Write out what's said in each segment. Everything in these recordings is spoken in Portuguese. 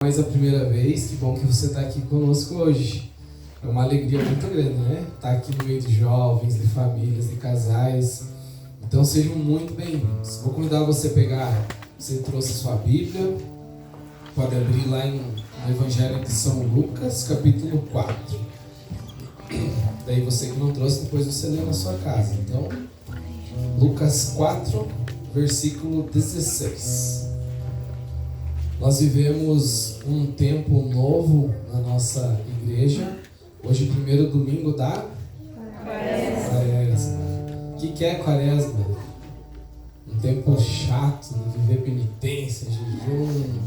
Mais a primeira vez, que bom que você está aqui conosco hoje. É uma alegria muito grande, né? Estar aqui no meio de jovens, de famílias, de casais. Então sejam muito bem-vindos. Vou convidar você a pegar, você trouxe sua Bíblia, pode abrir lá no Evangelho de São Lucas, capítulo 4. Daí você que não trouxe, depois você lê na sua casa. Então, Lucas 4, versículo 16. Nós vivemos um tempo novo na nossa igreja. Hoje, primeiro domingo da Quaresma. O que é Quaresma? Um tempo chato de viver penitência, jejum,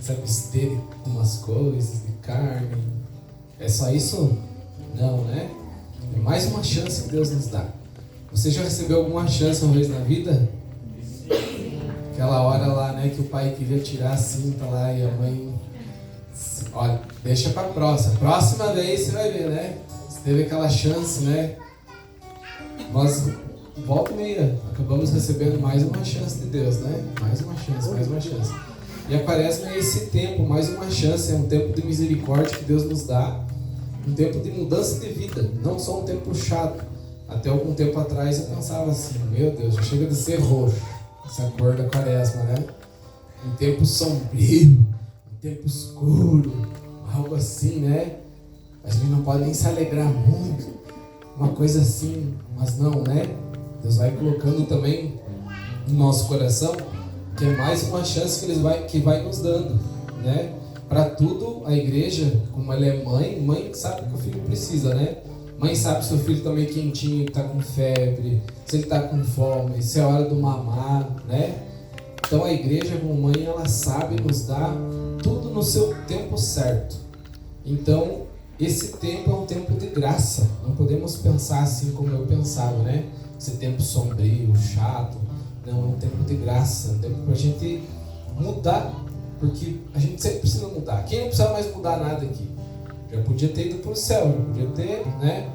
se abster de umas coisas, de carne. É só isso? Não, né? É mais uma chance que Deus nos dá. Você já recebeu alguma chance uma vez na vida? Aquela hora lá, né, que o pai queria tirar a cinta lá e a mãe... Olha, deixa pra próxima vez você vai ver, né? Você teve aquela chance, né? Nós, volta e meia, acabamos recebendo mais uma chance de Deus, né? Mais uma chance. E a Quaresma é esse tempo, mais uma chance, é um tempo de misericórdia que Deus nos dá. Um tempo de mudança de vida, não só um tempo chato. Até algum tempo atrás eu pensava assim, meu Deus, já chega de ser roxo. Essa cor da Quaresma, né? Um tempo sombrio, um tempo escuro, algo assim, né? A gente não pode nem se alegrar muito, uma coisa assim, mas não, né? Deus vai colocando também no nosso coração que é mais uma chance que vai nos dando, né? Para tudo, a igreja, como ela é mãe sabe o que o filho precisa, né? Mãe sabe se o filho está meio quentinho, está com febre, se ele está com fome, se é hora do mamar, né? Então a igreja como mãe, ela sabe nos dar tudo no seu tempo certo. Então esse tempo é um tempo de graça. Não podemos pensar assim como eu pensava, né? Esse tempo sombrio, chato. Não, é um tempo de graça, é um tempo para a gente mudar. Porque a gente sempre precisa mudar. Quem não precisa mais mudar nada aqui? Já podia ter ido para o céu, já podia ter, né?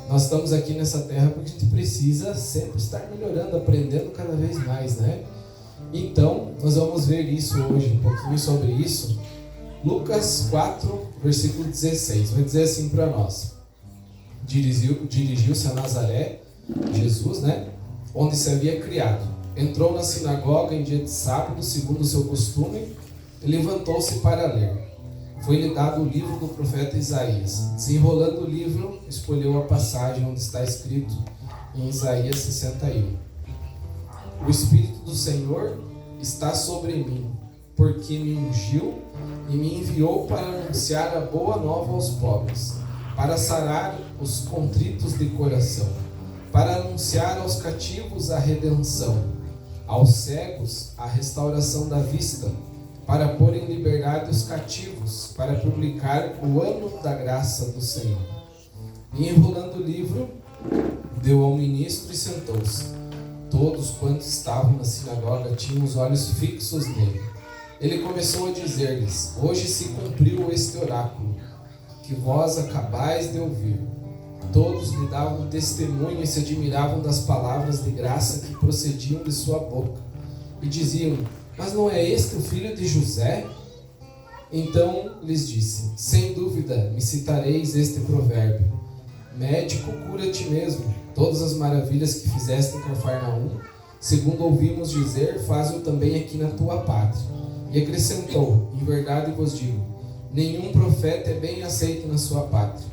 Nós estamos aqui nessa terra porque a gente precisa sempre estar melhorando, aprendendo cada vez mais, né? Então, nós vamos ver isso hoje, um pouquinho sobre isso. Lucas 4, versículo 16, vai dizer assim para nós. Dirigiu-se a Nazaré, Jesus, né? Onde se havia criado. Entrou na sinagoga em dia de sábado, segundo o seu costume, e levantou-se para ler. Foi-lhe dado o livro do profeta Isaías. Desenrolando o livro, escolheu a passagem onde está escrito em Isaías 61. O Espírito do Senhor está sobre mim, porque me ungiu e me enviou para anunciar a boa nova aos pobres, para sarar os contritos de coração, para anunciar aos cativos a redenção, aos cegos a restauração da vista, para pôr em liberdade os cativos, para publicar o ano da graça do Senhor. E enrolando o livro, deu ao ministro e sentou-se. Todos quantos estavam na sinagoga tinham os olhos fixos nele. Ele começou a dizer-lhes: hoje se cumpriu este oráculo, que vós acabais de ouvir. Todos lhe davam testemunho e se admiravam das palavras de graça que procediam de sua boca. E diziam: mas não é este o filho de José? Então lhes disse: sem dúvida me citareis este provérbio: médico, cura a ti mesmo. Todas as maravilhas que fizeste em Cafarnaum, segundo ouvimos dizer, faz-o também aqui na tua pátria. E acrescentou: em verdade vos digo, nenhum profeta é bem aceito na sua pátria.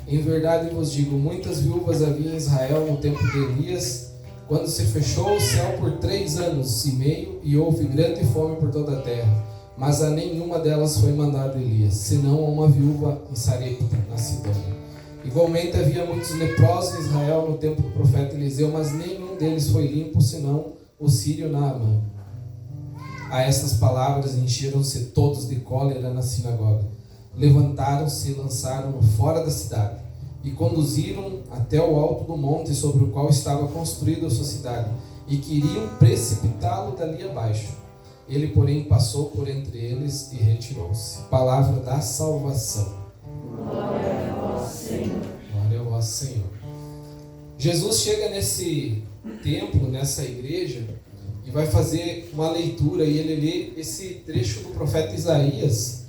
Em verdade vos digo, muitas viúvas havia em Israel no tempo de Elias, quando se fechou o céu por 3 anos e meio e houve grande fome por toda a terra, mas a nenhuma delas foi mandado Elias, senão a uma viúva em Sarepta, na Sidônia. Igualmente havia muitos leprosos em Israel no tempo do profeta Eliseu, mas nenhum deles foi limpo, senão o sírio Naamã. A estas palavras encheram-se todos de cólera na sinagoga. Levantaram-se e lançaram-no fora da cidade, e conduziram até o alto do monte sobre o qual estava construída a sua cidade, e queriam precipitá-lo dali abaixo. Ele, porém, passou por entre eles e retirou-se. Palavra da salvação. Glória a vós, Senhor. Glória a vós, Senhor. Jesus chega nesse templo, nessa igreja, e vai fazer uma leitura, e ele lê esse trecho do profeta Isaías,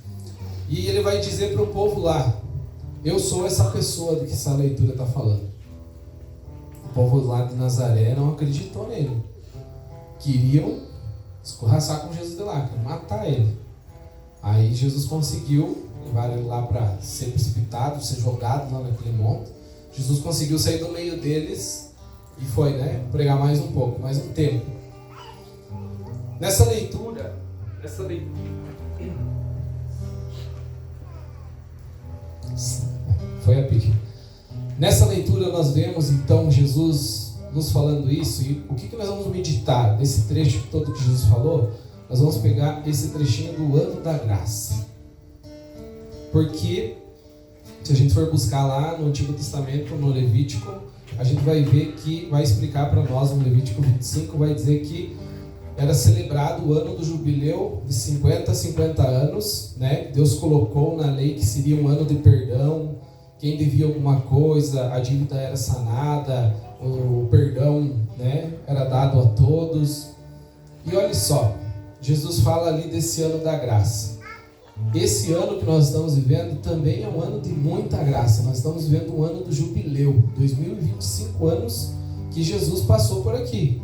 e ele vai dizer para o povo lá: eu sou essa pessoa do que essa leitura está falando. O povo lá de Nazaré não acreditou nele. Queriam escorraçar com Jesus de lá, queriam matar ele. Aí Jesus conseguiu levar ele lá para ser precipitado, ser jogado lá naquele monte. Jesus conseguiu sair do meio deles e foi, pregar mais um pouco, mais um tempo. Nessa leitura, foi a pique. Nessa leitura nós vemos então Jesus nos falando isso, e o que nós vamos meditar desse trecho todo que Jesus falou? Nós vamos pegar esse trechinho do ano da graça. Porque se a gente for buscar lá no Antigo Testamento, no Levítico, a gente vai ver que vai explicar para nós, no Levítico 25, vai dizer que era celebrado o ano do jubileu de 50 a 50 anos, Deus colocou na lei que seria um ano de perdão. Quem devia alguma coisa, a dívida era sanada, o perdão, era dado a todos. E olha só, Jesus fala ali desse ano da graça. Esse ano que nós estamos vivendo também é um ano de muita graça. Nós estamos vivendo um ano do jubileu, 2025 anos que Jesus passou por aqui.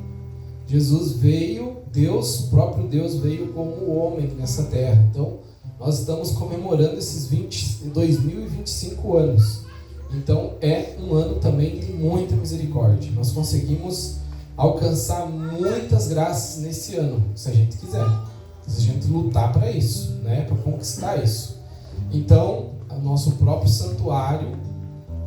Jesus veio, o próprio Deus veio como homem nessa terra. Então, nós estamos comemorando esses 2025 anos. Então, é um ano também de muita misericórdia. Nós conseguimos alcançar muitas graças nesse ano, se a gente quiser. Se a gente lutar para isso, para conquistar isso. Então, o nosso próprio santuário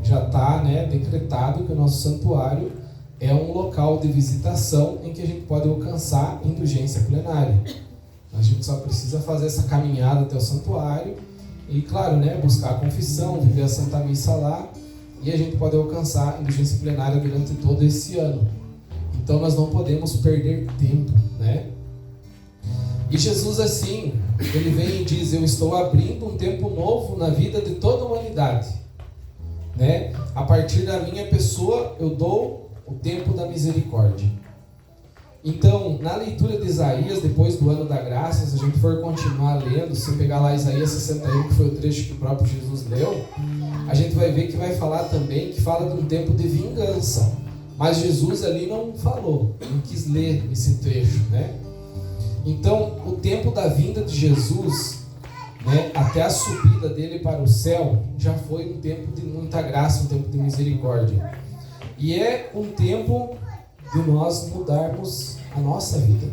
já está decretado que o nosso santuário é um local de visitação em que a gente pode alcançar indulgência plenária. A gente só precisa fazer essa caminhada até o santuário e, claro, buscar a confissão, viver a Santa Missa lá, e a gente pode alcançar indulgência plenária durante todo esse ano. Então nós não podemos perder tempo, E Jesus assim, ele vem e diz: eu estou abrindo um tempo novo na vida de toda a humanidade, A partir da minha pessoa eu dou o tempo da misericórdia. Então, na leitura de Isaías, depois do ano da graça, se a gente for continuar lendo, se pegar lá Isaías 61, que foi o trecho que o próprio Jesus leu, a gente vai ver que vai falar também, que fala de um tempo de vingança. Mas Jesus ali não falou, não quis ler esse trecho, Então, o tempo da vinda de Jesus, até a subida dele para o céu, já foi um tempo de muita graça, um tempo de misericórdia. E é um tempo de nós mudarmos a nossa vida.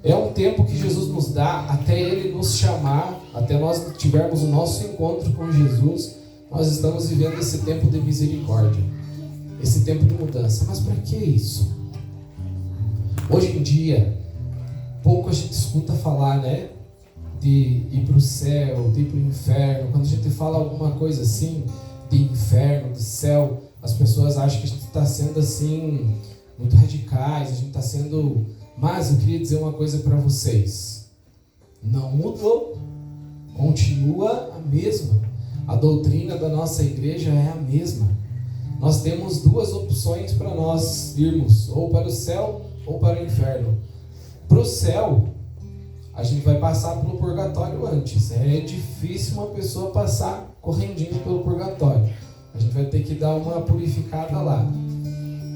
É um tempo que Jesus nos dá até Ele nos chamar, até nós tivermos o nosso encontro com Jesus. Nós estamos vivendo esse tempo de misericórdia, esse tempo de mudança. Mas para que isso? Hoje em dia, pouco a gente escuta falar, de ir para o céu, de ir para o inferno. Quando a gente fala alguma coisa assim, de inferno, de céu, as pessoas acham que a gente está sendo assim, muito radicais, a gente está sendo... Mas eu queria dizer uma coisa para vocês: não mudou, continua a mesma. A doutrina da nossa igreja é a mesma. Nós temos duas opções para nós irmos, ou para o céu ou para o inferno. Para o céu, a gente vai passar pelo purgatório antes. É difícil uma pessoa passar correndinho pelo purgatório. A gente vai ter que dar uma purificada lá.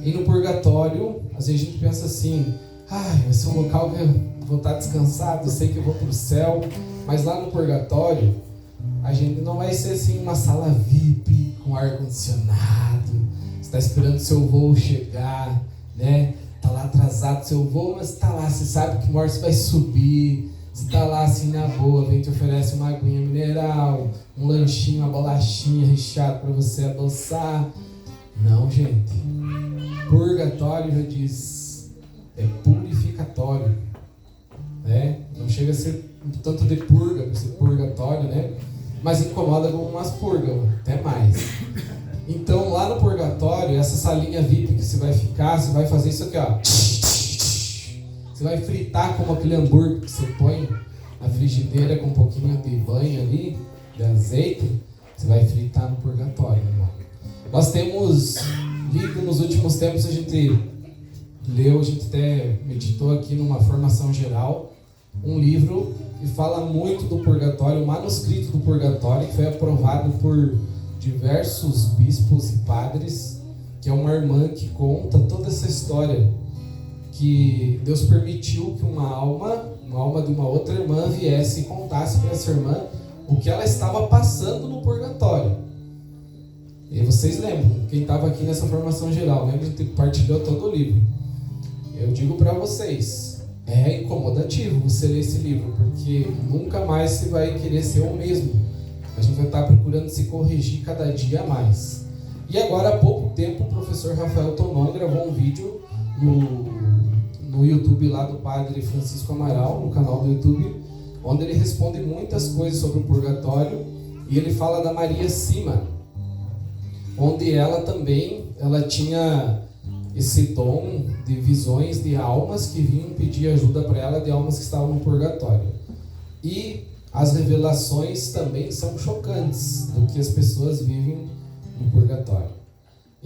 E no purgatório, às vezes a gente pensa assim: vai ser um local que eu vou estar descansado, eu sei que eu vou para o céu. Mas lá no purgatório, a gente não vai ser assim uma sala VIP com ar-condicionado. Você está esperando o seu voo chegar, Está lá atrasado o seu voo, mas está lá, você sabe que uma hora você vai subir. Você está lá assim na boa, vem te oferece uma aguinha mineral, um lanchinho, uma bolachinha recheada para você adoçar. Não, gente. Purgatório já diz, é purificatório, Não chega a ser tanto de purga, para ser purgatório, Mas incomoda com umas purgas, até mais. Então lá no purgatório, essa salinha VIP que você vai ficar, você vai fazer isso aqui, ó. Você vai fritar como aquele hambúrguer que você põe na frigideira com um pouquinho de banho ali, de azeite. Você vai fritar no purgatório, irmão. Nós temos lido nos últimos tempos, a gente leu, a gente até meditou aqui numa formação geral, um livro que fala muito do purgatório, o manuscrito do purgatório, que foi aprovado por diversos bispos e padres, que é uma irmã que conta toda essa história, que Deus permitiu que uma alma de uma outra irmã viesse e contasse para essa irmã o que ela estava passando no purgatório. E vocês lembram, quem estava aqui nessa formação geral, lembra que partilhou todo o livro. Eu digo para vocês, é incomodativo você ler esse livro, porque nunca mais você vai querer ser o mesmo. A gente vai estar procurando se corrigir cada dia mais. E agora, há pouco tempo, o professor Rafael Tonon gravou um vídeo no YouTube lá do Padre Francisco Amaral, no canal do YouTube, onde ele responde muitas coisas sobre o purgatório, e ele fala da Maria Sima, onde ela tinha esse dom de visões de almas que vinham pedir ajuda para ela, de almas que estavam no purgatório. E as revelações também são chocantes do que as pessoas vivem no purgatório.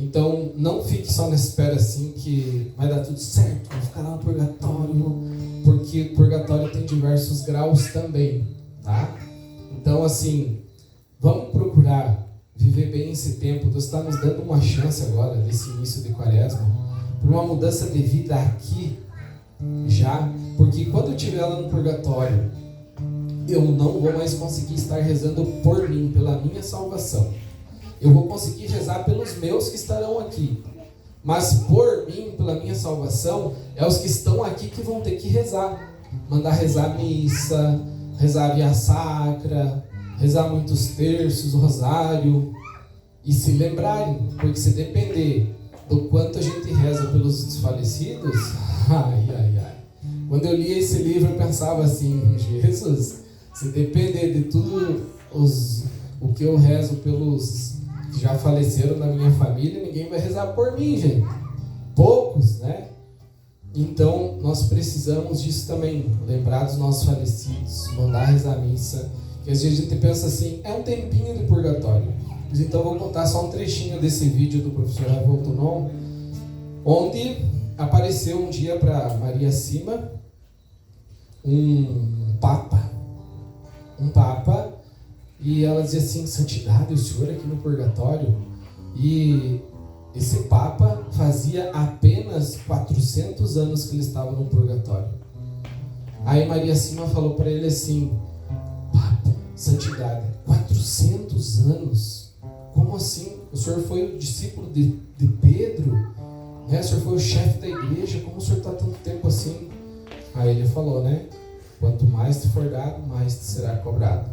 Então, não fique só na espera assim que vai dar tudo certo, vai ficar lá no purgatório, porque o purgatório tem diversos graus também, tá? Então, assim, vamos procurar viver bem esse tempo. Deus está nos dando uma chance agora, nesse início de quaresma, por uma mudança de vida aqui, já, porque quando eu estiver lá no purgatório, eu não vou mais conseguir estar rezando por mim, pela minha salvação. Eu vou conseguir rezar pelos meus que estarão aqui. Mas por mim, pela minha salvação, é os que estão aqui que vão ter que rezar. Mandar rezar missa, rezar via sacra, rezar muitos terços, rosário. E se lembrarem, porque se depender do quanto a gente reza pelos desfalecidos, Quando eu li esse livro, eu pensava assim, Jesus, se depender de tudo o que eu rezo pelos que já faleceram na minha família, ninguém vai rezar por mim, gente. Poucos, né? Então, nós precisamos disso também, lembrar dos nossos falecidos, mandar rezar a missa, que às vezes a gente pensa assim, é um tempinho de purgatório. Mas então, eu vou contar só um trechinho desse vídeo do professor Rafael Tonon, onde apareceu um dia para Maria Sima um papa, e ela dizia assim, santidade, o senhor aqui no purgatório. E esse papa fazia apenas 400 anos que ele estava no purgatório. Aí Maria Sima falou para ele assim, papa, santidade, 400 anos? Como assim? O senhor foi o discípulo de Pedro? O senhor foi o chefe da igreja, como o senhor está tanto tempo assim? Aí ele falou, né? Quanto mais te for dado, mais te será cobrado.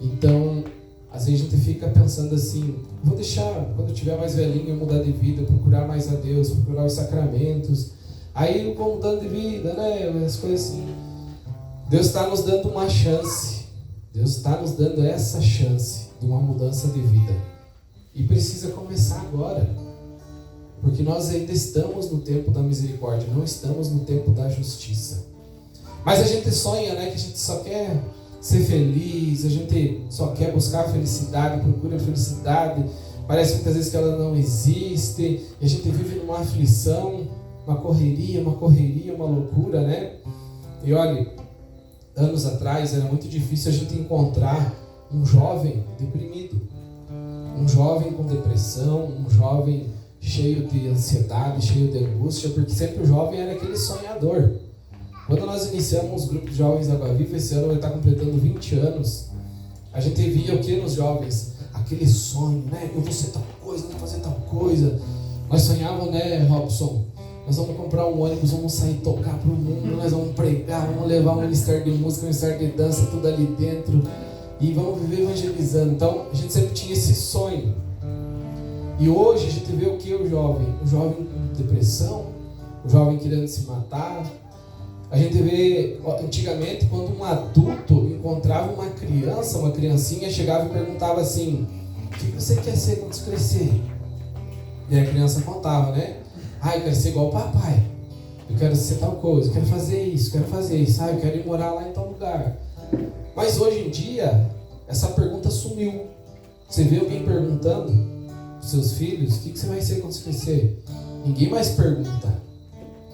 Então, às vezes a gente fica pensando assim, vou deixar, quando eu tiver mais velhinho, eu mudar de vida, procurar mais a Deus, procurar os sacramentos. Aí eu vou mudando de vida, né? As coisas assim. Deus está nos dando uma chance. Deus está nos dando essa chance de uma mudança de vida. E precisa começar agora. Porque nós ainda estamos no tempo da misericórdia, não estamos no tempo da justiça. Mas a gente sonha, né, que a gente só quer ser feliz, a gente só quer buscar a felicidade, procura a felicidade. Parece muitas vezes que ela não existe, e a gente vive numa aflição, uma correria, uma loucura, né? E olha, anos atrás era muito difícil a gente encontrar um jovem deprimido, um jovem com depressão, um jovem cheio de ansiedade, cheio de angústia, porque sempre o jovem era aquele sonhador. Quando nós iniciamos os grupos de jovens da Água Viva, esse ano vai estar completando 20 anos, a gente via o que nos jovens? Aquele sonho, né? Eu vou ser tal coisa, vou fazer tal coisa. Nós sonhávamos, né, Robson? Nós vamos comprar um ônibus, vamos sair tocar para o mundo, nós vamos pregar, vamos levar um ministério de música, um ministério de dança, tudo ali dentro, e vamos viver evangelizando. Então, a gente sempre tinha esse sonho. E hoje a gente vê o que? O jovem com depressão, o jovem querendo se matar. A gente vê, antigamente, quando um adulto encontrava uma criança, uma criancinha, chegava e perguntava assim, o que você quer ser quando você crescer? E a criança contava, né? Eu quero ser igual o papai, eu quero ser tal coisa, eu quero fazer isso, eu quero ir morar lá em tal lugar. Mas hoje em dia, essa pergunta sumiu. Você vê alguém perguntando para os seus filhos, o que você vai ser quando você crescer? Ninguém mais pergunta.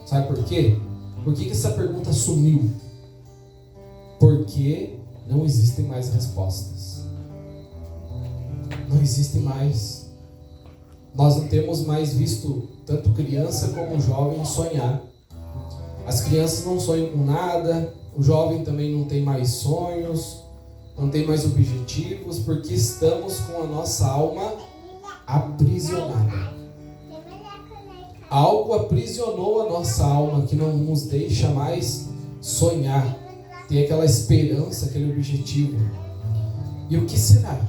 Sabe por quê? Por que essa pergunta sumiu? Porque não existem mais respostas. Não existem mais. Nós não temos mais visto tanto criança como jovem sonhar. As crianças não sonham com nada, o jovem também não tem mais sonhos, não tem mais objetivos, porque estamos com a nossa alma aprisionada. Algo aprisionou a nossa alma que não nos deixa mais sonhar, ter aquela esperança, aquele objetivo. E o que será?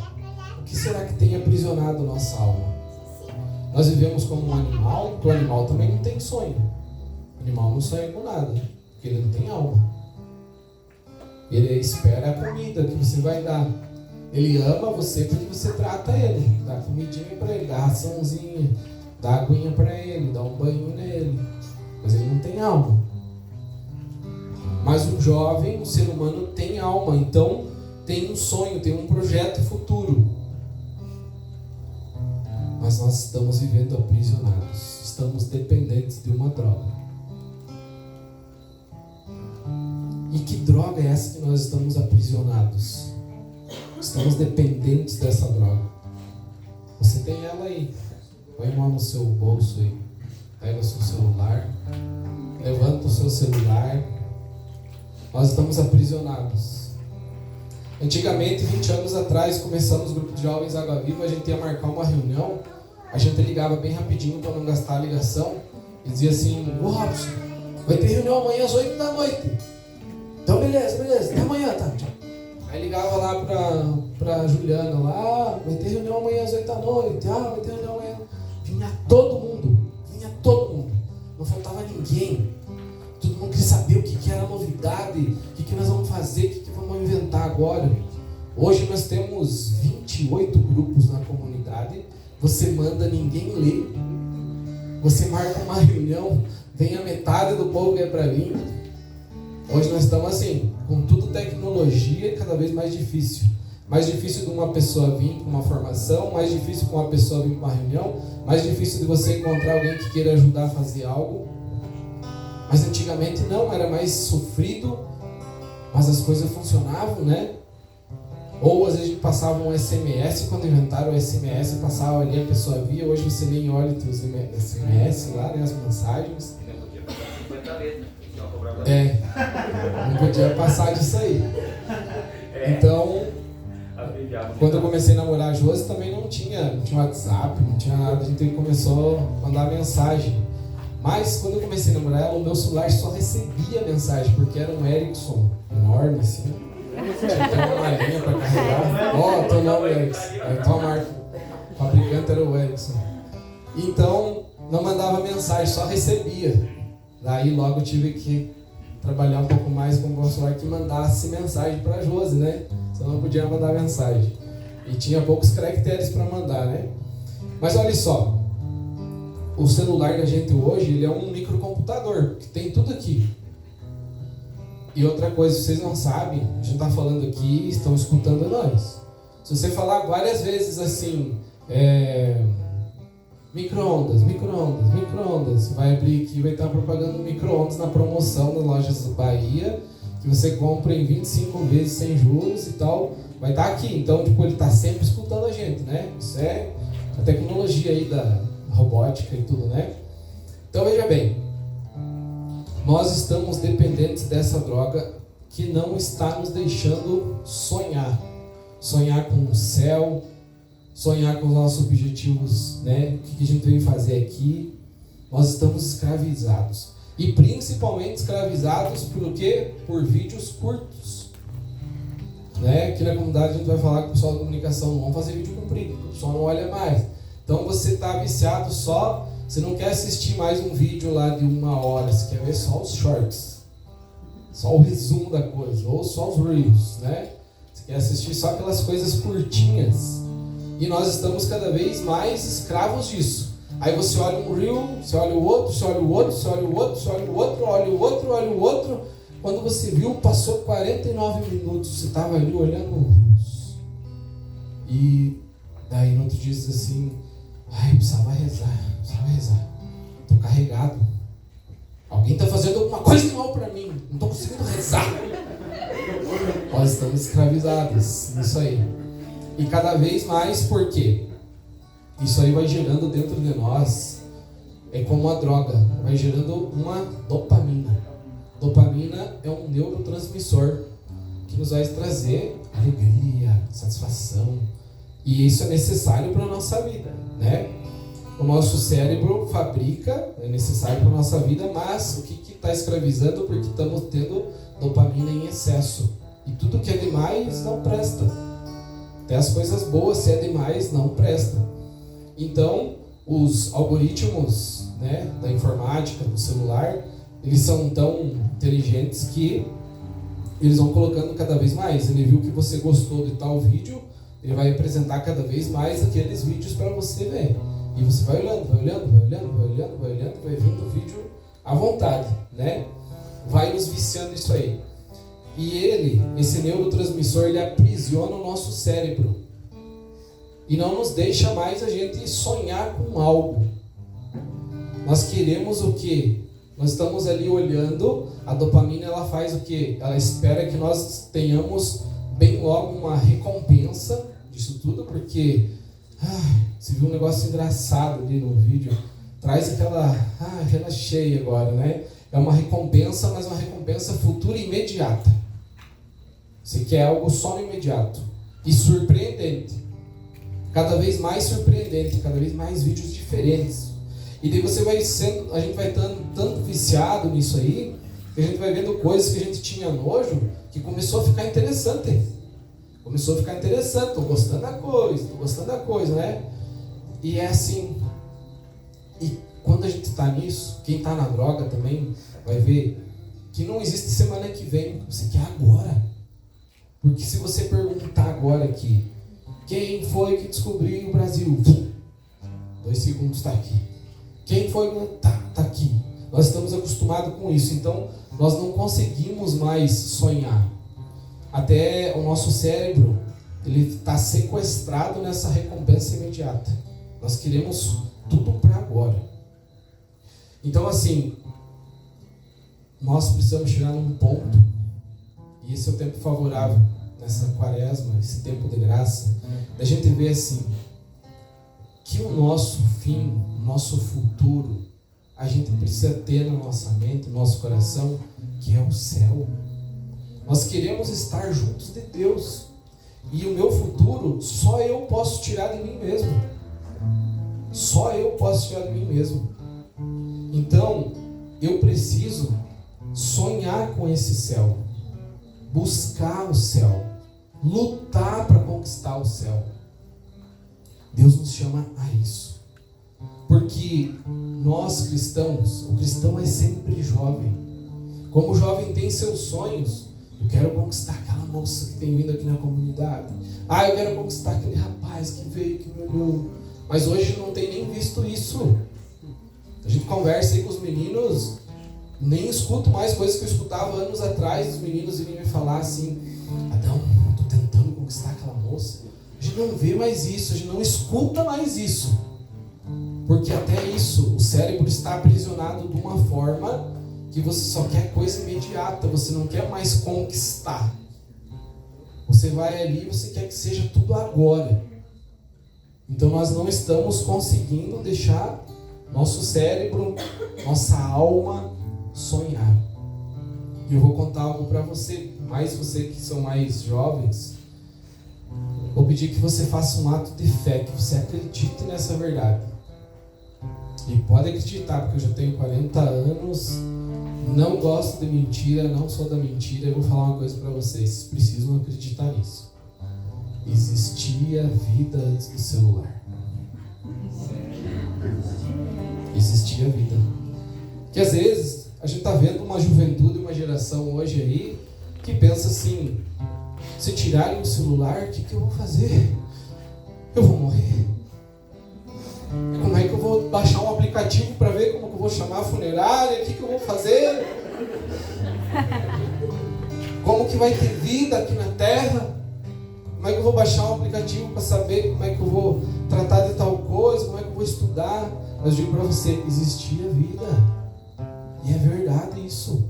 O que será que tem aprisionado a nossa alma? Nós vivemos como um animal, porque o animal também não tem sonho. O animal não sonha com nada, porque ele não tem alma. Ele espera a comida que você vai dar. Ele ama você porque você trata ele, dá comidinha para ele, dá raçãozinha, dá aguinha para ele, dá um banho nele. Mas ele não tem alma. Mas um jovem, um ser humano tem alma, então tem um sonho, tem um projeto futuro. Mas nós estamos vivendo aprisionados, estamos dependentes de uma droga. E que droga é essa que nós estamos aprisionados? Estamos dependentes dessa droga. Você tem ela aí. Põe a mão no seu bolso aí. Pega o seu celular. Levanta o seu celular. Nós estamos aprisionados. Antigamente, 20 anos atrás, começamos o grupo de jovens Água Viva, a gente ia marcar uma reunião. A gente ligava bem rapidinho para não gastar a ligação. E dizia assim: ô Robson, vai ter reunião amanhã às 8 da noite. Então beleza, até amanhã, tá? Aí ligava lá pra Juliana lá: vai ter reunião amanhã às 8 da noite, vai ter reunião amanhã. Vinha todo mundo, não faltava ninguém. Todo mundo queria saber o que era a novidade, o que nós vamos fazer, o que vamos inventar agora. Hoje nós temos 28 grupos na comunidade, você manda, ninguém lê. Você marca uma reunião, vem a metade do povo que é para vir. Hoje nós estamos assim, com tudo tecnologia, cada vez mais difícil. Mais difícil de uma pessoa vir para uma formação, mais difícil de uma pessoa vir para uma reunião, mais difícil de você encontrar alguém que queira ajudar a fazer algo. Mas antigamente não, era mais sofrido, mas as coisas funcionavam, né? Ou às vezes a gente passava um SMS, quando inventaram o SMS, passava ali, a pessoa via. Hoje você nem olha os SMS lá, né, as mensagens. Não podia passar 50 letras, só cobrava. Não podia passar disso aí. Então, quando eu comecei a namorar a Josi, também não tinha WhatsApp, não tinha nada, a gente começou a mandar mensagem. Mas quando eu comecei a namorar ela, o meu celular só recebia mensagem, porque era um Ericsson enorme, assim. Tinha uma linha para carregar. Teu nome é Ericsson. Então a marca, o fabricante era o Ericsson. Então, não mandava mensagem, só recebia. Daí logo eu tive que trabalhar um pouco mais com o celular que mandasse mensagem para a Josi, né? Senão não podia mandar mensagem. E tinha poucos caracteres para mandar, né? Mas olha só. O celular da gente hoje, ele é um microcomputador, que tem tudo aqui. E outra coisa, vocês não sabem, a gente está falando aqui, estão escutando nós. Se você falar várias vezes assim, micro-ondas, vai abrir aqui, vai estar propagando micro-ondas na promoção nas lojas Bahia, que você compra em 25 vezes sem juros e tal, vai estar aqui. Então, tipo, ele está sempre escutando a gente, né? Isso é a tecnologia aí da robótica e tudo, né? Então veja bem, nós estamos dependentes dessa droga que não está nos deixando sonhar com o céu, sonhar com os nossos objetivos, né? O que a gente veio fazer aqui. Nós estamos escravizados, e principalmente escravizados por quê? Por vídeos curtos, né? Aqui na comunidade a gente vai falar com o pessoal da comunicação: não vamos fazer vídeo comprido, o pessoal não olha mais. Então você está viciado só, você não quer assistir mais um vídeo lá de 1 hora, você quer ver só os shorts, só o resumo da coisa, ou só os reels, né? Você quer assistir só aquelas coisas curtinhas. E nós estamos cada vez mais escravos disso. Aí você olha um reel, você olha o outro, você olha o outro, você olha o outro, você olha o outro, olha o outro, olha o outro. Quando você viu, passou 49 minutos, você estava ali olhando o reels. E daí no outro dia você diz assim: ai, precisava rezar. Estou carregado. Alguém alguém está fazendo alguma coisa de mal para mim, não estou conseguindo rezar. Nós estamos escravizados nisso aí. E cada vez mais, por quê? Isso aí vai gerando dentro de nós, é como a droga, vai gerando uma dopamina. Dopamina é um neurotransmissor que nos vai trazer alegria, satisfação. E isso é necessário para a nossa vida, né? O nosso cérebro fabrica, é necessário para a nossa vida, mas o que está escravizando? Porque estamos tendo dopamina em excesso. E tudo que é demais não presta. Até as coisas boas, se é demais, não presta. Então, os algoritmos, né, da informática, do celular, eles são tão inteligentes que eles vão colocando cada vez mais. Ele viu que você gostou de tal vídeo, ele vai apresentar cada vez mais aqueles vídeos para você ver. E você vai olhando, vai vendo o vídeo à vontade, né? Vai nos viciando isso aí. E esse neurotransmissor, ele aprisiona o nosso cérebro. E não nos deixa mais a gente sonhar com algo. Nós queremos o quê? Nós estamos ali olhando, a dopamina ela faz o quê? Ela espera que nós tenhamos bem logo uma recompensa disso tudo, porque você viu um negócio engraçado ali no vídeo, traz aquela relaxei agora, né? É uma recompensa, mas uma recompensa futura e imediata. Você quer algo só no imediato e surpreendente. Cada vez mais surpreendente, cada vez mais vídeos diferentes. E daí a gente vai estando tanto viciado nisso aí, que a gente vai vendo coisas que a gente tinha nojo, que começou a ficar interessante. Tô gostando da coisa, né? E é assim. E quando a gente está nisso, quem está na droga também vai ver que não existe semana que vem, você quer agora. Porque se você perguntar agora aqui, quem foi que descobriu o Brasil? 2 segundos está aqui. Quem foi? Tá aqui. Nós estamos acostumados com isso, então nós não conseguimos mais sonhar. Até o nosso cérebro, ele está sequestrado nessa recompensa imediata. Nós queremos tudo para agora. Então assim, nós precisamos chegar num ponto, e esse é o tempo favorável nessa quaresma, esse tempo de graça, da gente ver assim, que o nosso fim, o nosso futuro, a gente precisa ter na nossa mente, no nosso coração, que é o céu. Nós queremos estar juntos de Deus. E o meu futuro, só eu posso tirar de mim mesmo. Só eu posso tirar de mim mesmo. Então, eu preciso sonhar com esse céu. Buscar o céu. Lutar para conquistar o céu. Deus nos chama a isso. Porque nós cristãos, o cristão é sempre jovem. Como o jovem tem seus sonhos, eu quero conquistar aquela moça que tem vindo aqui na comunidade. Eu quero conquistar aquele rapaz que veio, que me olhou. Mas hoje não tem nem visto isso. A gente conversa aí com os meninos, nem escuto mais coisas que eu escutava anos atrás. Os meninos vinham me falar assim: Adão, estou tentando conquistar aquela moça. A gente não vê mais isso, a gente não escuta mais isso. Porque até isso, o cérebro está aprisionado de uma forma que você só quer coisa imediata, você não quer mais conquistar. Você vai ali e você quer que seja tudo agora. Então nós não estamos conseguindo deixar nosso cérebro, nossa alma sonhar. E eu vou contar algo para você, mais você que são mais jovens. Vou pedir que você faça um ato de fé, que você acredite nessa verdade. E pode acreditar, porque eu já tenho 40 anos, não gosto de mentira, não sou da mentira. Eu vou falar uma coisa para vocês, vocês precisam acreditar nisso. Existia vida antes do celular. Existia vida. Que às vezes a gente está vendo uma juventude, uma geração hoje aí, que pensa assim: se tirarem o celular, o que eu vou fazer? Eu vou morrer. Como é que eu vou baixar um aplicativo para ver como que eu vou chamar a funerária? O que eu vou fazer? Como que vai ter vida aqui na Terra? Como é que eu vou baixar um aplicativo para saber como é que eu vou tratar de tal coisa? Como é que eu vou estudar? Mas eu digo para você, existia vida. E é verdade isso.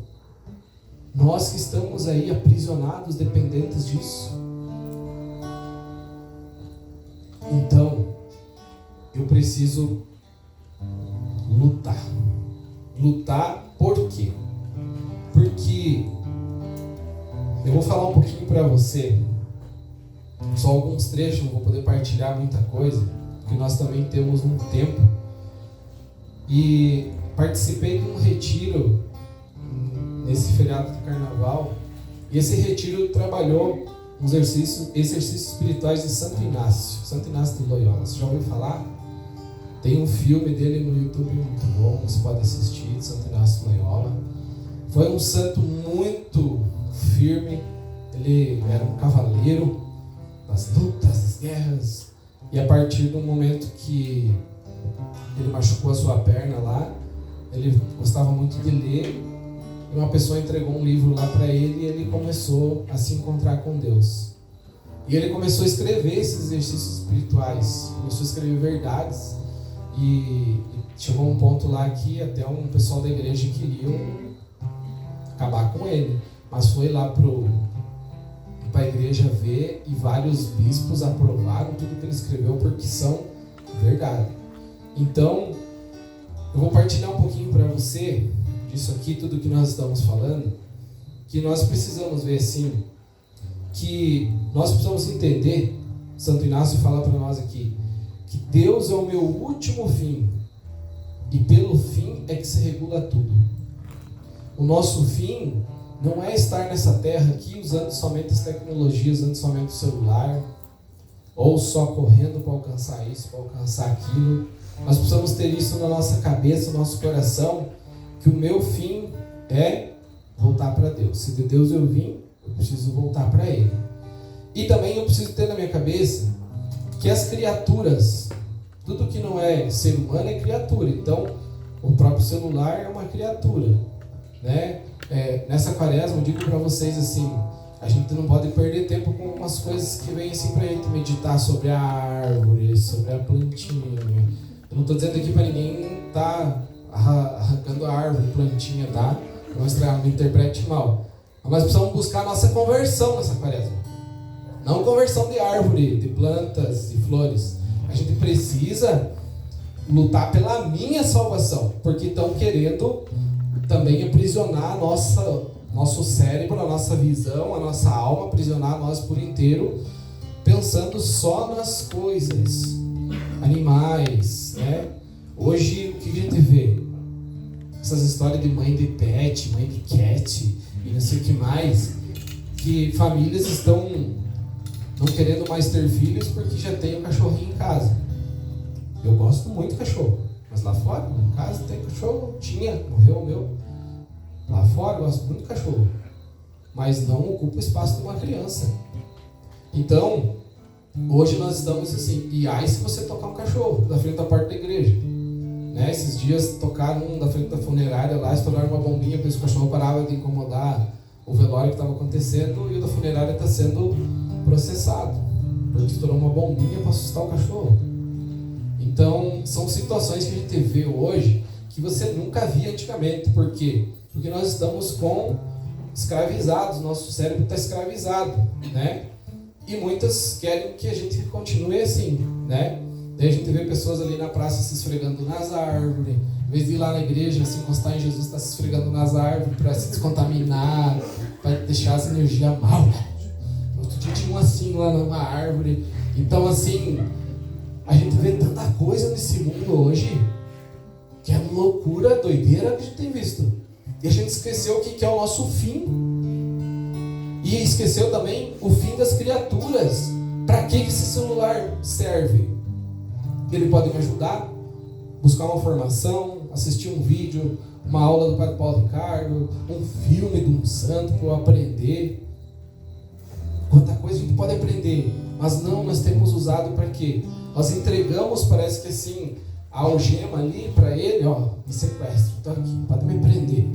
Nós que estamos aí aprisionados, dependentes disso. Então, eu preciso lutar. Lutar por quê? Porque eu vou falar um pouquinho para você, só alguns trechos, não vou poder partilhar muita coisa, porque nós também temos um tempo. E participei de um retiro nesse feriado de carnaval, e esse retiro trabalhou uns exercícios espirituais de Santo Inácio de Loyola. Você já ouviu falar? Tem um filme dele no YouTube muito bom, você pode assistir, de Santo Inácio de Loyola. Foi um santo muito firme, ele era um cavaleiro das lutas, das guerras, e a partir do momento que ele machucou a sua perna lá, ele gostava muito de ler, e uma pessoa entregou um livro lá para ele, e ele começou a se encontrar com Deus. E ele começou a escrever esses exercícios espirituais, começou a escrever verdades, e chegou um ponto lá que até um pessoal da igreja queria acabar com ele, mas foi lá para a igreja ver, e vários bispos aprovaram tudo que ele escreveu, porque são verdade. Então, eu vou partilhar um pouquinho para você disso aqui, tudo que nós estamos falando, que nós precisamos ver assim, que nós precisamos entender. Santo Inácio fala para nós aqui, que Deus é o meu último fim, e pelo fim é que se regula tudo. O nosso fim não é estar nessa terra aqui usando somente as tecnologias, usando somente o celular, ou só correndo para alcançar isso, para alcançar aquilo. Nós precisamos ter isso na nossa cabeça, no nosso coração, que o meu fim é voltar para Deus. Se de Deus eu vim, eu preciso voltar para Ele. E também eu preciso ter na minha cabeça que as criaturas, tudo que não é ser humano é criatura. Então, o próprio celular é uma criatura, né? Nessa quaresma eu digo para vocês assim, a gente não pode perder tempo com umas coisas que vêm assim para a gente meditar sobre a árvore, sobre a plantinha. Eu não estou dizendo aqui para ninguém estar arrancando a árvore, plantinha, tá? Não interprete mal. Mas precisamos buscar a nossa conversão nessa quaresma. Não conversão de árvore, de plantas, de flores. A gente precisa lutar pela minha salvação, porque estão querendo também aprisionar nosso cérebro, a nossa visão, a nossa alma, aprisionar nós por inteiro, pensando só nas coisas, animais, né? Hoje, o que a gente vê? Essas histórias de mãe de pet, mãe de cat, e não sei o que mais, que famílias estão não querendo mais ter filhos porque já tem um cachorrinho em casa. Eu gosto muito de cachorro, mas lá fora, em casa, tem cachorro, morreu o meu. Lá fora, eu gosto muito de cachorro, mas não ocupa o espaço de uma criança. Então, hoje nós estamos assim, e aí se você tocar um cachorro da frente da porta da igreja, né? Esses dias tocaram um da frente da funerária lá, estouraram uma bombinha para esse cachorro parava de incomodar o velório que estava acontecendo, e o da funerária está sendo processado, porque estourou uma bombinha para assustar o cachorro. Então, são situações que a gente vê hoje que você nunca via antigamente. Por quê? Porque nós estamos escravizados, nosso cérebro está escravizado, né? E muitas querem que a gente continue assim, né? Daí a gente vê pessoas ali na praça se esfregando nas árvores, em vez de ir lá na igreja se encostar em Jesus, está se esfregando nas árvores para se descontaminar, para deixar as energias mal. Outro dia tinha um assim lá numa árvore. Então assim, a gente vê tanta coisa nesse mundo hoje, que é loucura, doideira que a gente tem visto. E a gente esqueceu o que é o nosso fim. E esqueceu também o fim das criaturas. Para que esse celular serve? Ele pode me ajudar? Buscar uma formação, assistir um vídeo, uma aula do Padre Paulo Ricardo, um filme de um santo para eu aprender. Quanta coisa a gente pode aprender. Mas não, nós temos usado para quê? Nós entregamos, parece que assim, a algema ali para ele, ó, me sequestro, estou aqui, pode me prender.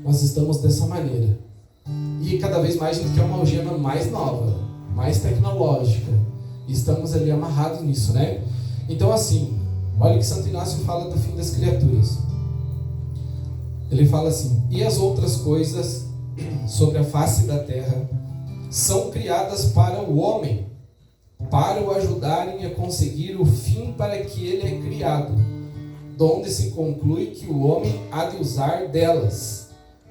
Nós estamos dessa maneira. E cada vez mais a gente quer uma algema mais nova, mais tecnológica. E estamos ali amarrados nisso, né? Então assim, olha que Santo Inácio fala do fim das criaturas. Ele fala assim: e as outras coisas sobre a face da terra são criadas para o homem, para o ajudarem a conseguir o fim para que ele é criado, donde se conclui que o homem há de usar delas,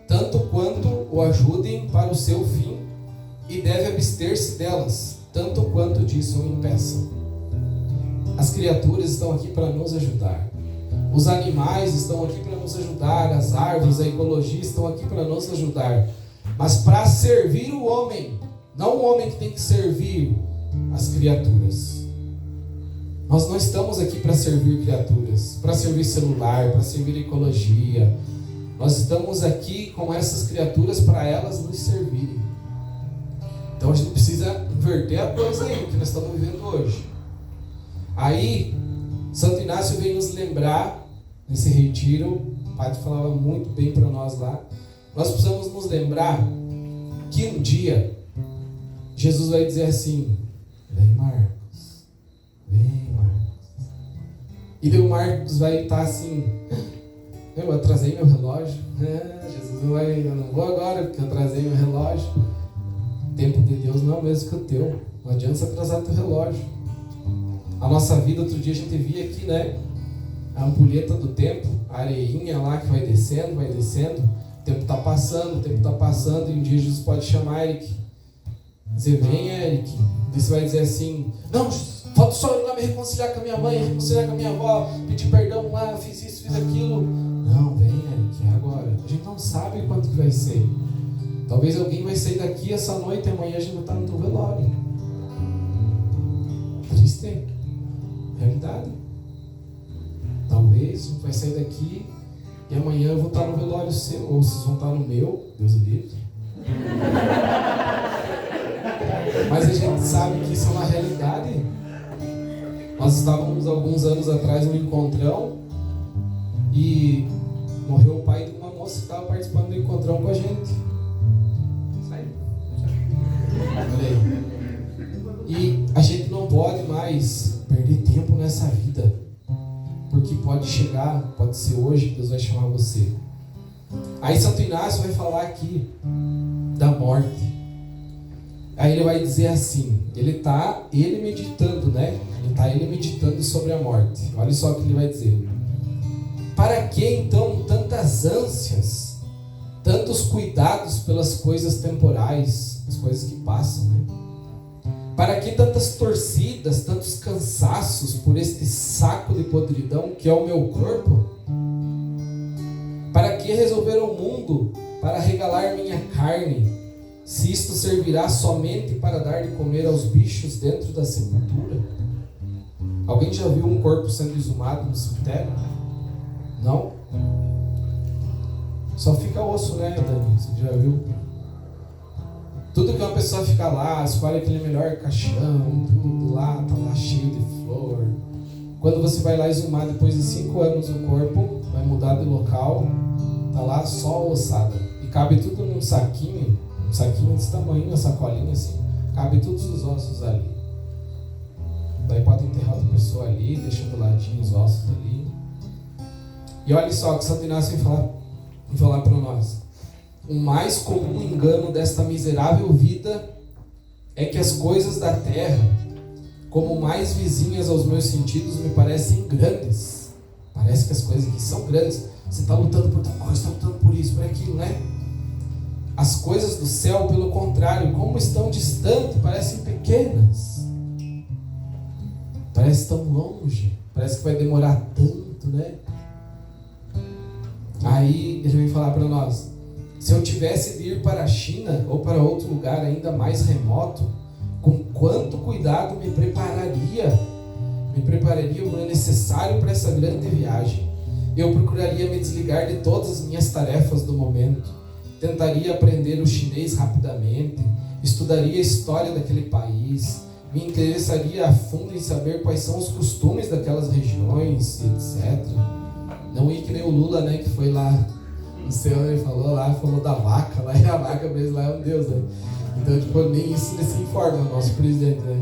tanto quanto o ajudem para o seu fim, e deve abster-se delas, tanto quanto disso o impeçam. As criaturas estão aqui para nos ajudar. Os animais estão aqui para nos ajudar, as árvores, a ecologia estão aqui para nos ajudar. Mas para servir o homem, não o homem que tem que servir as criaturas. Nós não estamos aqui para servir criaturas, para servir celular, para servir ecologia. Nós estamos aqui com essas criaturas para elas nos servirem. Então a gente precisa inverter a coisa aí, que nós estamos vivendo hoje. Aí, Santo Inácio veio nos lembrar, nesse retiro, o padre falava muito bem para nós lá, nós precisamos nos lembrar que um dia Jesus vai dizer assim: vem Marcos, vem Marcos. E daí o Marcos vai estar assim: eu atrasei meu relógio. Jesus não vai, eu não vou agora porque eu atrasei meu relógio. O tempo de Deus não é o mesmo que o teu. Não adianta você atrasar teu relógio. A nossa vida, outro dia a gente via aqui, né? A ampulheta do tempo, a areinha lá que vai descendo, vai descendo. O tempo está passando, e um dia Jesus pode chamar Eric. Dizer: vem, Eric. E você vai dizer assim: não, falta só eu ir lá me reconciliar com a minha mãe, reconciliar com a minha avó, pedir perdão lá, eu fiz isso, fiz aquilo. Não, vem, Eric, é agora. A gente não sabe quanto que vai ser. Talvez alguém vai sair daqui essa noite e amanhã a gente vai estar no teu velório. Triste, realidade. Talvez a gente vai sair daqui e amanhã eu vou estar no velório seu, ou vocês vão estar no meu, Deus o livre. Mas a gente sabe que isso é uma realidade. Nós estávamos alguns anos atrás no encontrão e morreu o pai de uma moça que estava participando do encontrão com a gente. Olha aí. E a gente não pode mais perder tempo nessa vida, porque pode chegar, pode ser hoje que Deus vai chamar você. Aí Santo Inácio vai falar aqui da morte. Aí ele vai dizer assim, ele meditando, né? Ele meditando sobre a morte. Olha só o que ele vai dizer: para que então tantas ânsias, tantos cuidados pelas coisas temporais, as coisas que passam, né? Para que tantas torcidas, tantos cansaços por este saco de podridão que é o meu corpo? Para que resolver o mundo para regalar minha carne, se isto servirá somente para dar de comer aos bichos dentro da sepultura? Alguém já viu um corpo sendo exumado no cemitério? Não? Só fica osso, né, Dani? Você já viu? Tudo que uma pessoa fica lá, escolhe aquele melhor caixão, tudo lá, tá lá cheio de flor. Quando você vai lá exumar depois de 5 anos o corpo, vai mudar de local, tá lá só ossada. E cabe tudo num saquinho desse tamanho, uma sacolinha assim, cabe todos os ossos ali. Daí pode enterrar outra pessoa ali, deixando do ladinho os ossos ali. E olha só o que Santo Inácio vai falar para nós. O mais comum engano desta miserável vida é que as coisas da terra, como mais vizinhas aos meus sentidos, me parecem grandes. Parece que as coisas aqui são grandes. Você está lutando por tal coisa, está lutando por isso, por aquilo, né? As coisas do céu, pelo contrário, como estão distantes, parecem pequenas. Parece tão longe. Parece que vai demorar tanto, né? Aí ele vem falar para nós: se eu tivesse de ir para a China ou para outro lugar ainda mais remoto, com quanto cuidado me prepararia o necessário para essa grande viagem. Eu procuraria me desligar de todas as minhas tarefas do momento, tentaria aprender o chinês rapidamente, estudaria a história daquele país, me interessaria a fundo em saber quais são os costumes daquelas regiões, etc. Não ir que nem o Lula, né, que foi lá, não sei onde ele falou da vaca, lá, e a vaca mesmo lá é um deus, né? Então, tipo, nem isso se informa o nosso presidente, né?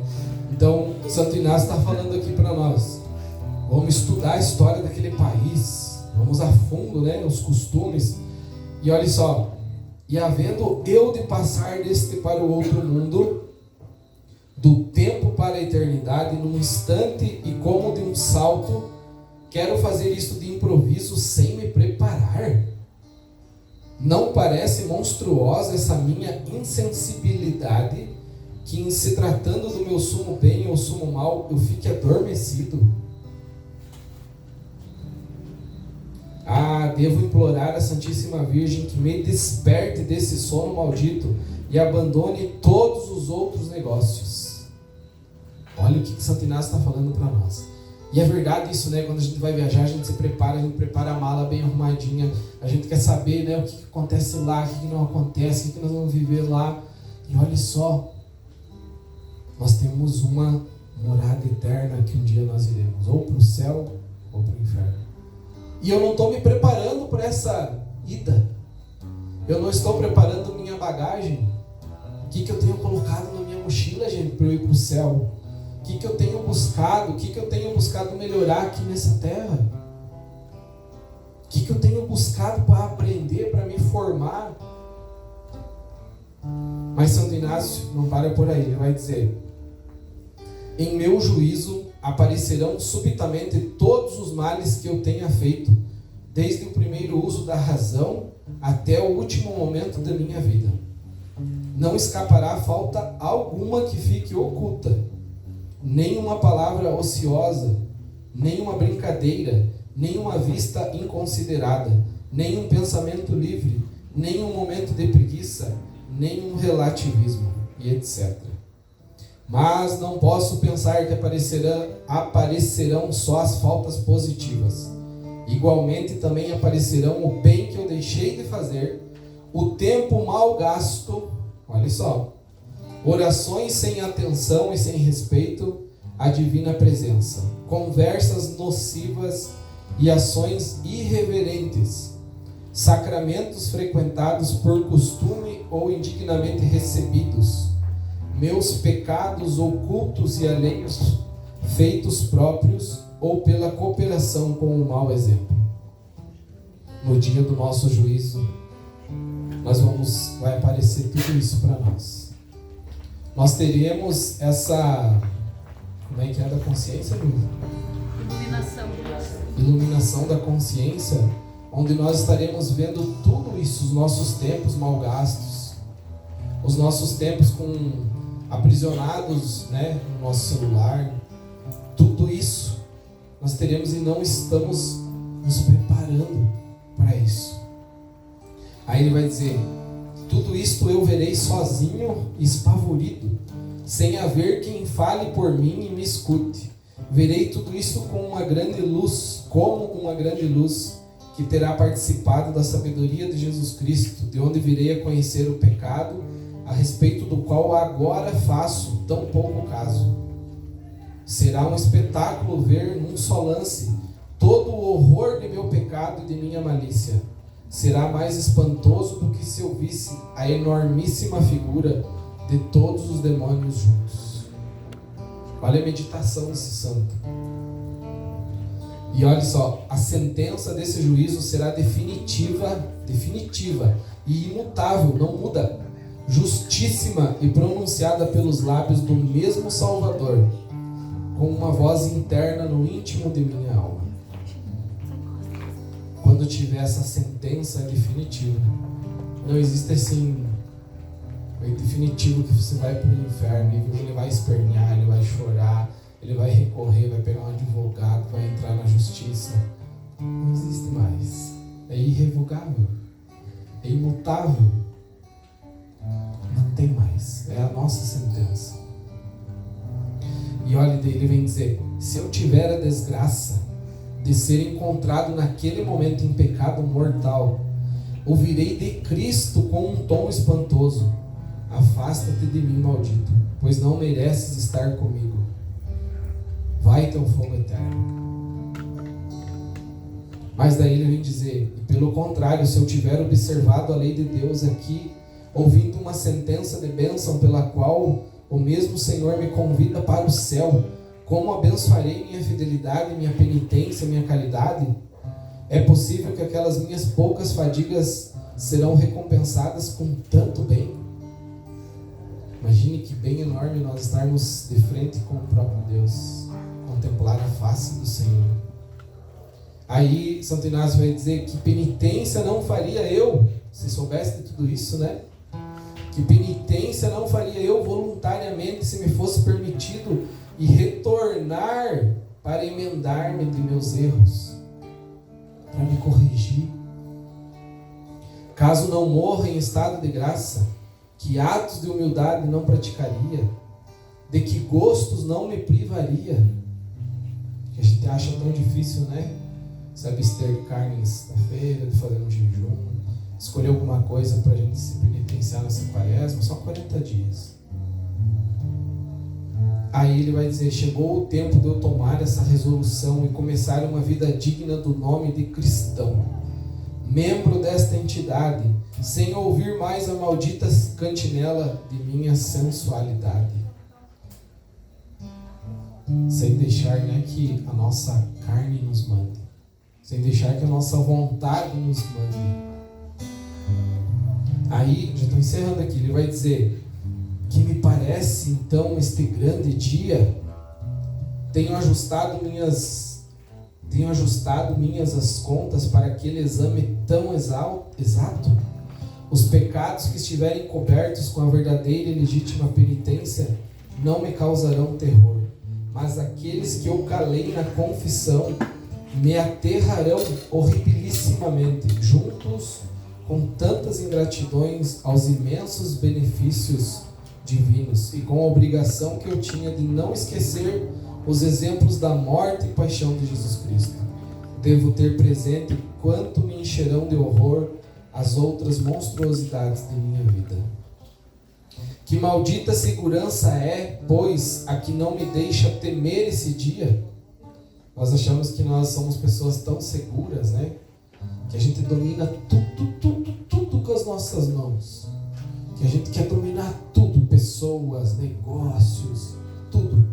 Então, Santo Inácio está falando aqui para nós: vamos estudar a história daquele país, Vamos a fundo, né? Os costumes. E olha só. E havendo eu de passar deste para o outro mundo, do tempo para a eternidade, num instante e como de um salto, quero fazer isto de improviso sem me preparar. Não parece monstruosa essa minha insensibilidade, que em se tratando do meu sumo bem ou sumo mal, eu fique adormecido? Devo implorar a Santíssima Virgem que me desperte desse sono maldito e abandone todos os outros negócios. Olha o que Santo Inácio está falando para nós. E é verdade isso, né? Quando a gente vai viajar, a gente se prepara, a gente prepara a mala bem arrumadinha, a gente quer saber, né, o que acontece lá, o que não acontece, o que nós vamos viver lá. E olha só, nós temos uma morada eterna que um dia nós iremos, ou para o céu ou para o inferno. E eu não estou me preparando para essa ida. Eu não estou preparando minha bagagem. O que eu tenho colocado na minha mochila, gente, para eu ir para o céu? O que eu tenho buscado? O que eu tenho buscado melhorar aqui nessa terra? O que eu tenho buscado para aprender, para me formar? Mas Santo Inácio não para por aí. Ele vai dizer: em meu juízo aparecerão subitamente todos os males que eu tenha feito, desde o primeiro uso da razão até o último momento da minha vida. Não escapará falta alguma que fique oculta, nem uma palavra ociosa, nem uma brincadeira, nem uma vista inconsiderada, nem um pensamento livre, nem um momento de preguiça, nem um relativismo, e etc. Mas não posso pensar que aparecerão só as faltas positivas. Igualmente também aparecerão o bem que eu deixei de fazer, o tempo mal gasto, olha só, orações sem atenção e sem respeito à divina presença, conversas nocivas e ações irreverentes, sacramentos frequentados por costume ou indignamente recebidos, meus pecados ocultos e alheios, feitos próprios ou pela cooperação com o mau exemplo. No dia do nosso juízo, vai aparecer tudo isso para nós. Nós teremos essa, como é que é, da consciência, Luiz? Iluminação da consciência, onde nós estaremos vendo tudo isso, os nossos tempos mal gastos, os nossos tempos aprisionados, né, no nosso celular, tudo isso nós teremos e não estamos nos preparando para isso. Aí ele vai dizer: tudo isto eu verei sozinho, espavorido, sem haver quem fale por mim e me escute. Verei tudo isso como uma grande luz, que terá participado da sabedoria de Jesus Cristo, de onde virei a conhecer o pecado, a respeito do qual agora faço tão pouco caso. Será um espetáculo ver num só lance todo o horror de meu pecado e de minha malícia. Será mais espantoso do que se eu visse a enormíssima figura de todos os demônios juntos. Olha a meditação desse santo. E olha só, a sentença desse juízo será definitiva e imutável, não muda. Justíssima e pronunciada pelos lábios do mesmo Salvador, com uma voz interna no íntimo de minha alma. Quando tiver essa sentença definitiva, não existe assim, é definitivo que você vai para o inferno, e ele vai espernear, ele vai chorar, ele vai recorrer, vai pegar um advogado, vai entrar na justiça. Não existe mais. É irrevogável, é imutável. Não tem mais. É a nossa sentença. E olha, ele vem dizer: se eu tiver a desgraça de ser encontrado naquele momento em pecado mortal, ouvirei de Cristo com um tom espantoso: afasta-te de mim, maldito, pois não mereces estar comigo. Vai teu fogo eterno. Mas daí ele vem dizer: e pelo contrário, se eu tiver observado a lei de Deus aqui, ouvindo uma sentença de bênção pela qual o mesmo Senhor me convida para o céu, como abençoarei minha fidelidade, minha penitência, minha caridade? É possível que aquelas minhas poucas fadigas serão recompensadas com tanto bem. Imagine que bem enorme nós estarmos de frente com o próprio Deus, contemplar a face do Senhor. Aí Santo Inácio vai dizer que penitência não faria eu, se soubesse de tudo isso, né? Que penitência não faria eu voluntariamente se me fosse permitido e retornar para emendar-me de meus erros, para me corrigir. Caso não morra em estado de graça, que atos de humildade não praticaria, de que gostos não me privaria. Que a gente acha tão difícil, né? Se abster de carne na sexta-feira, de fazer um jejum, escolher alguma coisa para a gente se penitenciar nessa quaresma, só 40 dias. Aí ele vai dizer, chegou o tempo de eu tomar essa resolução e começar uma vida digna do nome de cristão, membro desta entidade, sem ouvir mais a maldita cantinela de minha sensualidade. Sem deixar, né, que a nossa carne nos mande, sem deixar que a nossa vontade nos mande. Aí, já estou encerrando aqui, ele vai dizer que me parece então este grande dia, tenho ajustado minhas as contas para aquele exame tão exato. Os pecados que estiverem cobertos com a verdadeira e legítima penitência não me causarão terror, mas aqueles que eu calei na confissão me aterrarão horribilissimamente, juntos com tantas ingratidões aos imensos benefícios divinos e com a obrigação que eu tinha de não esquecer os exemplos da morte e paixão de Jesus Cristo. Devo ter presente quanto me encherão de horror as outras monstruosidades de minha vida. Que maldita segurança é, pois, a que não me deixa temer esse dia. Nós achamos que nós somos pessoas tão seguras, né? Que a gente domina tudo com as nossas mãos. Que a gente quer dominar tudo, pessoas, negócios, tudo.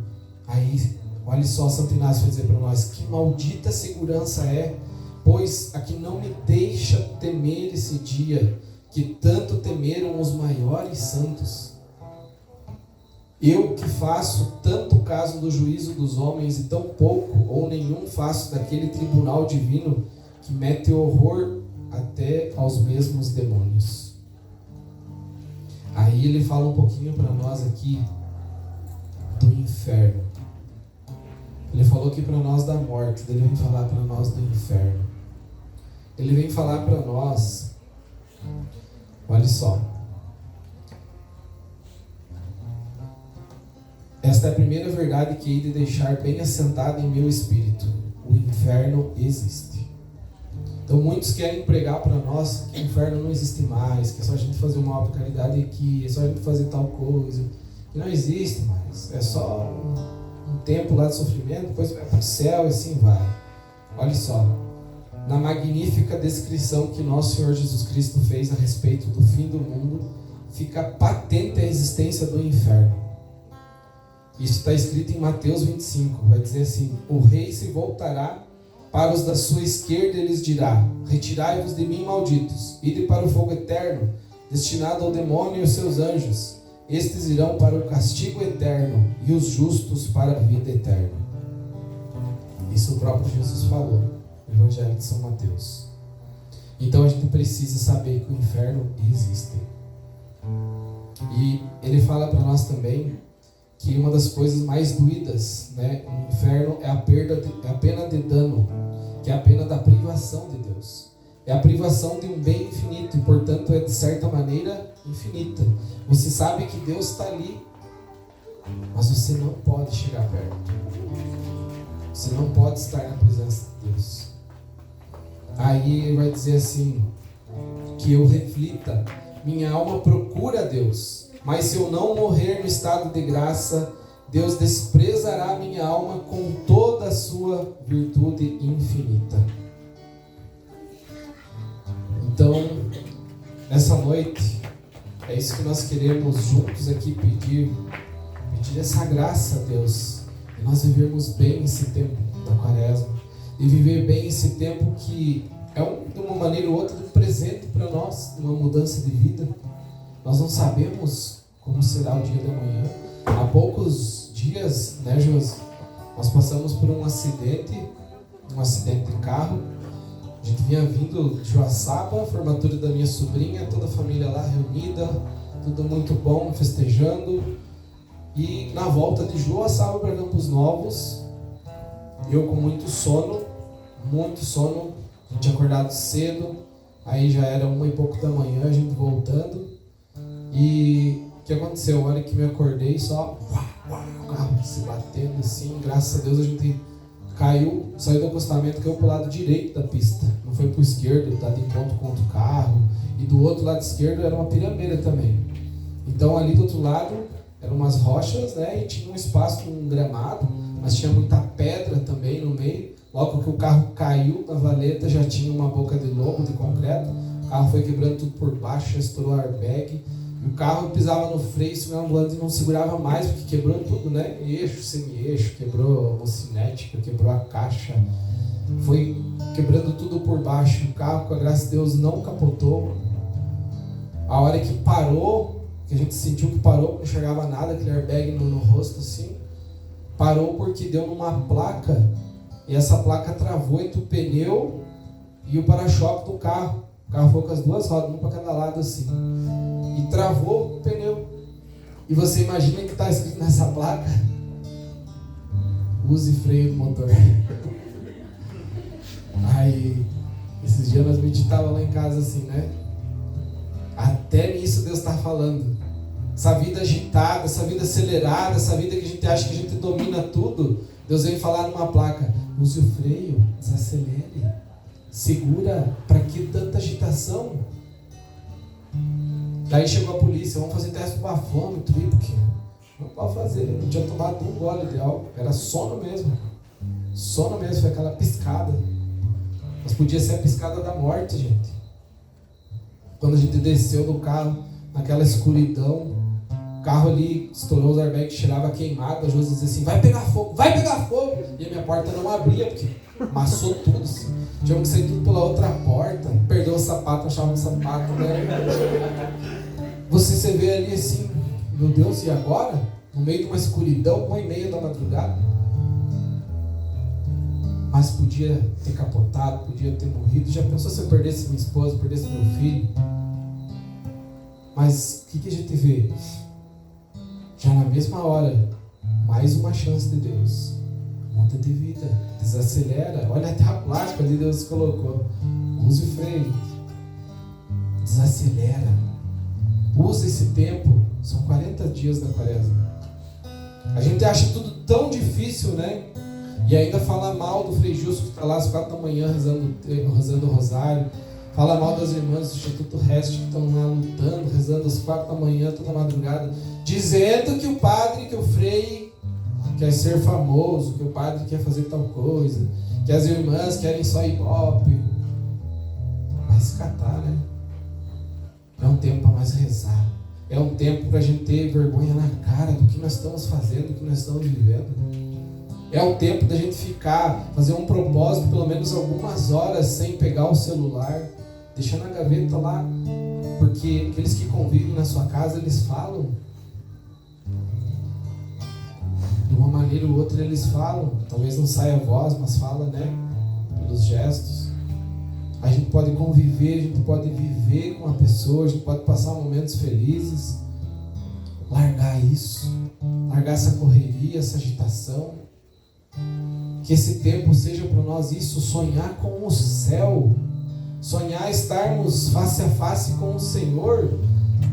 Aí, olha só, Santo Inácio vai dizer para nós, que maldita segurança é, pois a que não me deixa temer esse dia, que tanto temeram os maiores santos. Eu que faço tanto caso do juízo dos homens e tão pouco ou nenhum faço daquele tribunal divino que mete horror até aos mesmos demônios. Aí ele fala um pouquinho para nós aqui do inferno. Ele falou aqui para nós da morte, ele vem falar para nós do inferno. Ele vem falar para nós, olha só, esta é a primeira verdade que hei de deixar bem assentada em meu espírito: o inferno existe. Então muitos querem pregar para nós que o inferno não existe mais, que é só a gente fazer uma obra de caridade aqui, é só a gente fazer tal coisa, que não existe mais, é só um tempo lá de sofrimento, depois vai para o céu e assim vai. Olha só, na magnífica descrição que nosso Senhor Jesus Cristo fez a respeito do fim do mundo, fica patente a existência do inferno. Isso está escrito em Mateus 25, vai dizer assim: o rei se voltará para os da sua esquerda e lhes dirá: retirai-vos de mim, malditos, ide para o fogo eterno, destinado ao demônio e os seus anjos. Estes irão para o castigo eterno e os justos para a vida eterna. Isso o próprio Jesus falou no Evangelho de São Mateus. Então a gente precisa saber que o inferno existe. E ele fala para nós também que uma das coisas mais doídas, né, no inferno é a pena de dano, que é a pena da privação de Deus. É a privação de um bem infinito e, portanto, é de certa maneira infinita. Você sabe que Deus está ali, mas você não pode chegar perto. Você não pode estar na presença de Deus. Aí ele vai dizer assim, que eu reflita, minha alma procura a Deus, mas se eu não morrer no estado de graça, Deus desprezará minha alma com toda a sua virtude infinita. Então, nessa noite, é isso que nós queremos juntos aqui pedir essa graça a Deus, de nós vivermos bem esse tempo da quaresma, e viver bem esse tempo que é de uma maneira ou outra um presente para nós, uma mudança de vida. Nós não sabemos como será o dia de amanhã. Há poucos dias, né, Josi, nós passamos por um acidente de carro. A gente vinha vindo de Joaçaba, formatura da minha sobrinha, toda a família lá reunida, tudo muito bom, festejando. E na volta de Joaçaba para Campos Novos, eu com muito sono, a gente acordado cedo, aí já era 1 e pouco da manhã, a gente voltando. E o que aconteceu? A hora que me acordei, só o carro se batendo assim, graças a Deus a gente caiu, saiu do acostamento, caiu pro lado direito da pista, não foi pro esquerdo, tá de ponto contra o carro, e do outro lado esquerdo era uma pirambeira também. Então ali do outro lado eram umas rochas, né, e tinha um espaço com um gramado, mas tinha muita pedra também no meio. Logo que o carro caiu na valeta, já tinha uma boca de lobo de concreto, o carro foi quebrando tudo por baixo, já estourou o airbag, e o carro pisava no freio, segurava o volante e não segurava mais, porque quebrou tudo, né? Eixo, semi-eixo, quebrou a mocinética, quebrou a caixa. Foi quebrando tudo por baixo. O carro, com a graça de Deus, não capotou. A hora que parou, que a gente sentiu que parou, não enxergava nada, aquele airbag no rosto assim. Parou porque deu numa placa, e essa placa travou entre o pneu e o para-choque do carro. O carro foi com as duas rodas, uma para cada lado assim. E travou o pneu. E você imagina que está escrito nessa placa: use freio do motor. Aí, esses dias nós meditávamos lá em casa assim, né? Até nisso Deus está falando. Essa vida agitada, essa vida acelerada, essa vida que a gente acha que a gente domina tudo, Deus vem falar numa placa: use o freio, desacelere, segura, para que tanta agitação? Daí chegou a polícia: vamos fazer teste do bafômetro, porque não pode fazer, não tinha tomado um gole de álcool, era sono mesmo, foi aquela piscada, mas podia ser a piscada da morte, gente. Quando a gente desceu do carro, naquela escuridão, o carro ali estourou os airbags, cheirava queimado, a Josi dizia assim: vai pegar fogo, e a minha porta não abria, porque amassou tudo assim. Tivemos que sair tudo pela outra porta, perdeu o sapato, achava um sapato, né? Você vê ali assim, meu Deus, e agora? No meio de uma escuridão, 1h30 da madrugada. Mas podia ter capotado, podia ter morrido. Já pensou se eu perdesse minha esposa, perdesse meu filho? Mas o que a gente vê? Já na mesma hora, mais uma chance de Deus. Muda de vida, desacelera. Olha até a plástica ali Deus colocou. Use o freio, desacelera. Usa esse tempo. São 40 dias da quaresma. A gente acha tudo tão difícil, né? E ainda fala mal do Frei Justo, que está lá às 4 da manhã rezando o rosário. Fala mal das irmãs do Instituto Rest, que estão lá lutando, rezando às 4 da manhã, toda madrugada, dizendo que o padre, que o frei quer ser famoso, que o padre quer fazer tal coisa, que as irmãs querem só ibope. Vai se catar, né? É um tempo para nós rezar. É um tempo para a gente ter vergonha na cara do que nós estamos fazendo, do que nós estamos vivendo. É um tempo da gente fazer um propósito, pelo menos algumas horas, sem pegar o celular, deixar na gaveta lá, porque aqueles que convivem na sua casa, eles falam. De uma maneira ou outra eles falam, talvez não saia a voz, mas fala, né? Pelos gestos. A gente pode conviver, a gente pode viver com a pessoa, a gente pode passar momentos felizes. Largar isso, largar essa correria, essa agitação. Que esse tempo seja para nós isso, sonhar com o céu, sonhar estarmos face a face com o Senhor,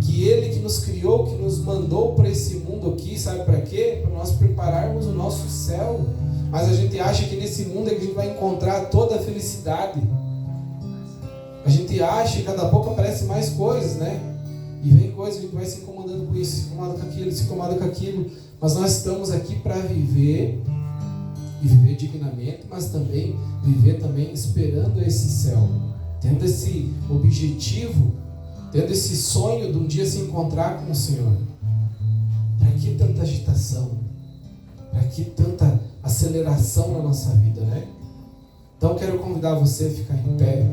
que Ele que nos criou, que nos mandou para esse mundo aqui, sabe para quê? Para nós prepararmos o nosso céu. Mas a gente acha que nesse mundo é que a gente vai encontrar toda a felicidade. A gente acha que cada pouco aparecem mais coisas, né? E vem coisas, a gente vai se incomodando com isso, se incomoda com aquilo, se incomoda com aquilo. Mas nós estamos aqui para viver, e viver dignamente, mas também viver também esperando esse céu, tendo esse objetivo, tendo esse sonho de um dia se encontrar com o Senhor. Para que tanta agitação? Para que tanta aceleração na nossa vida, né? Então quero convidar você a ficar em pé.